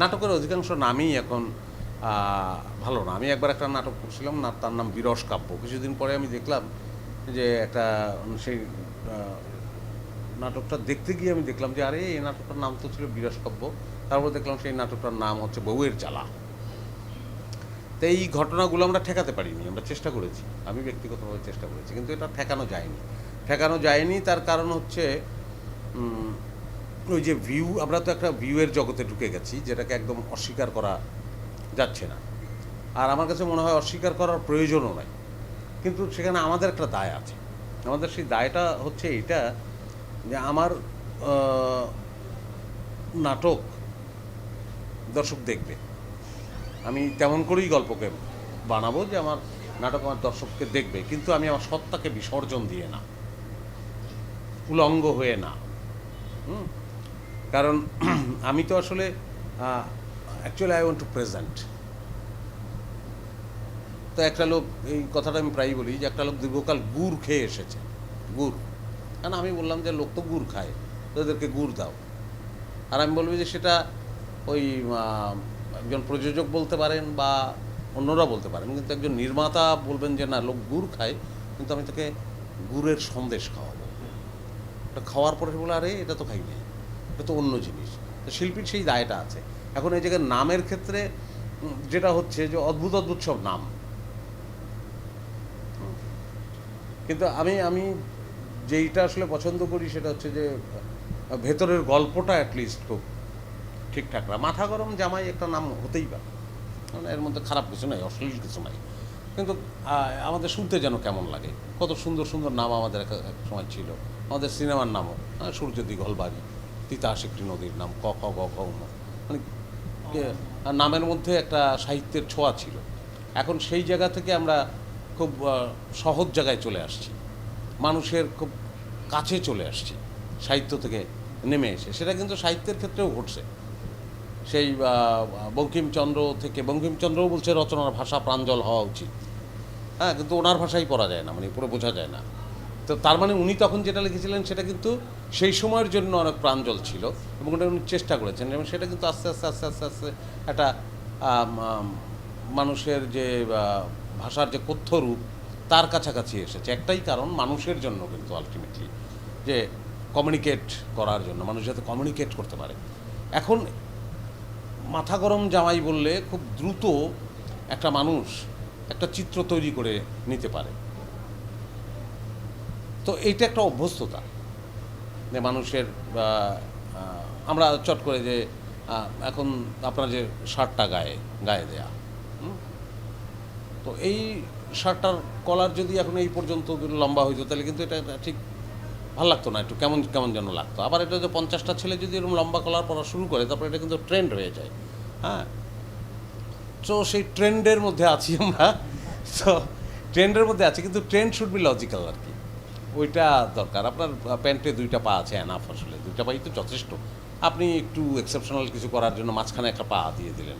নাটকের অধিকাংশ নামই এখন ভালো না। আমি একবার একটা নাটক করছিলাম, তার নাম বিরস কাব্য। কিছুদিন পরে আমি দেখলাম যে একটা সেই নাটকটা দেখতে গিয়ে আমি দেখলাম যে আরে এই নাটকটার নাম তো ছিল বিরস কাব্য। তারপর দেখলাম সেই নাটকটার নাম হচ্ছে বউয়ের জ্বালা। তো এই ঘটনাগুলো আমরা ঠেকাতে পারিনি, আমরা চেষ্টা করেছি, আমি ব্যক্তিগতভাবে চেষ্টা করেছি, কিন্তু এটা ঠেকানো যায়নি। তার কারণ হচ্ছে ওই যে ভিউ, আমরা তো একটা ভিউয়ের জগতে ঢুকে গেছি, যেটাকে একদম অস্বীকার করা যাচ্ছে না। আর আমার কাছে মনে হয় অস্বীকার করার প্রয়োজনও নাই, কিন্তু সেখানে আমাদের একটা দায় আছে। আমাদের সেই দায়টা হচ্ছে এইটা যে আমার নাটক দর্শক দেখবে, আমি তেমন করেই গল্পকে বানাবো যে আমার নাটক আমার দর্শককে দেখবে, কিন্তু আমি আমার সত্তাকে বিসর্জন দিয়ে না, উলঙ্গ হয়ে না। কারণ আমি তো আসলে actually I want to present. তো একটা লোক, এই কথাটা আমি প্রায়ই বলি, যে একটা লোক দীর্ঘকাল গুড় খেয়ে এসেছে, গুড়। কারণ আমি বললাম যে লোক তো গুড় খায়, তাদেরকে গুড় দাও। আর আমি বলবো যে সেটা ওই একজন প্রযোজক বলতে পারেন বা অন্যরা বলতে পারেন, কিন্তু একজন নির্মাতা বলবেন যে না, লোক গুড় খায়, কিন্তু আমি তাকে গুড়ের সন্দেশ খাওয়াবো। এটা খাওয়ার পরে বলে আরে এটা তো খাই নাই, এটা তো অন্য জিনিস। তো শিল্পীর সেই দায়টা আছে। এখন এই জায়গায় নামের ক্ষেত্রে যেটা হচ্ছে যে অদ্ভুত অদ্ভুত সব নাম, কিন্তু আমি যেইটা আসলে পছন্দ করি সেটা হচ্ছে যে ভেতরের গল্পটা অ্যাটলিস্ট খুব ঠিকঠাক না। মাথা গরম জামাই একটা নাম হতেই পারে, মানে এর মধ্যে খারাপ কিছু নাই, অশ্লীল কিছু নাই, কিন্তু আমাদের শুনতে যেন কেমন লাগে। কত সুন্দর সুন্দর নাম আমাদের এক সময় ছিল, আমাদের সিনেমার নামও সূর্য দিঘল বাড়ি, তিতাস একটি নদীর নাম, ক খ গ ঘ ঙ, মানে নামের মধ্যে একটা সাহিত্যের ছোঁয়া ছিল। এখন সেই জায়গা থেকে আমরা খুব সহজ জায়গায় চলে আসছি, মানুষের খুব কাছে চলে আসছি সাহিত্য থেকে নেমে এসে। সেটা কিন্তু সাহিত্যের ক্ষেত্রেও ঘটছে। সেই বঙ্কিমচন্দ্র থেকে, বঙ্কিমচন্দ্রও বলছে রচনার ভাষা প্রাঞ্জল হওয়া উচিত, হ্যাঁ, কিন্তু ওনার ভাষাই পড়া যায় না, মানে পুরো বোঝা যায় না। তো তার মানে উনি তখন যেটা লিখেছিলেন সেটা কিন্তু সেই সময়ের জন্য অনেক প্রাঞ্জল ছিল, এবং ওটা উনি চেষ্টা করেছেন, এবং সেটা কিন্তু আস্তে আস্তে আস্তে আস্তে আস্তে একটা মানুষের যে ভাষার যে কথ্য রূপ তার কাছাকাছি এসেছে। একটাই কারণ, মানুষের জন্য, কিন্তু আলটিমেটলি যে কমিউনিকেট করার জন্য, মানুষ যাতে কমিউনিকেট করতে পারে। এখন মাথা গরম জামাই বললে খুব দ্রুত একটা মানুষ একটা চিত্র তৈরি করে নিতে পারে। তো এইটা একটা অভ্যস্ততা, যে মানুষের আমরা চট করে যে এখন আপনার যে শার্টটা গায়ে দেয়া, তো এই শার্টটার কলার যদি এখন এই পর্যন্ত লম্বা হইতো, তাহলে কিন্তু এটা ঠিক ভালো লাগতো না, একটু কেমন কেমন যেন লাগতো। আবার এটা যে 50টা ছেলে যদি এরকম লম্বা কলার পরা শুরু করে, তারপরে এটা কিন্তু ট্রেন্ড হয়ে যায়। হ্যাঁ, তো সেই ট্রেন্ডের মধ্যে আছি আমরা, তো ট্রেন্ডের মধ্যে আছি, কিন্তু ট্রেন্ড শুড বি লজিক্যাল আর কি, ওইটা দরকার। আপনার প্যান্টে 2টা পা আছে, এনাফ, আসলে 2টা পাই তো যথেষ্ট। আপনি একটু এক্সেপশনাল কিছু করার জন্য মাঝখানে একটা পা দিয়ে দিলেন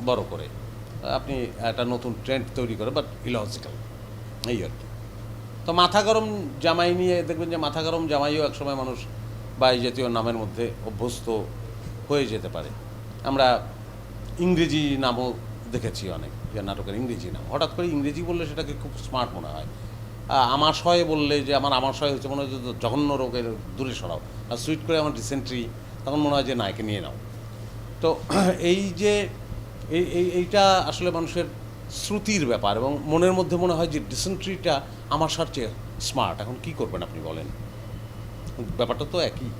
বড় করে, আপনি একটা নতুন ট্রেন্ড তৈরি করে, বাট ইলজিক্যাল, এই আর কি। তো মাথা গরম জামাই নিয়ে দেখবেন যে মাথা গরম জামাইও একসময় মানুষ বা এই জাতীয় নামের মধ্যে অভ্যস্ত হয়ে যেতে পারে। আমরা ইংরেজি নামও দেখেছি অনেক, যে নাটকের ইংরেজি নাম, হঠাৎ করে ইংরেজি বললে সেটাকে খুব স্মার্ট মনে হয়। আমাশয় বললে যে আমাশয় হচ্ছে, মনে হয় জঘন্য রোগের দূরে সরাও, আর সুইট করে আমার ডিসেন্ট্রি, তখন মনে হয় যে না, একে নিয়ে নাও। তো এই যে এইটা আসলে মানুষের শ্রুতির ব্যাপার, এবং মনের মধ্যে মনে হয় যে ডিসেন্ট্রিটা আমার চেয়ে স্মার্ট। এখন কি করবেন আপনি বলেন, ব্যাপারটা তো একই।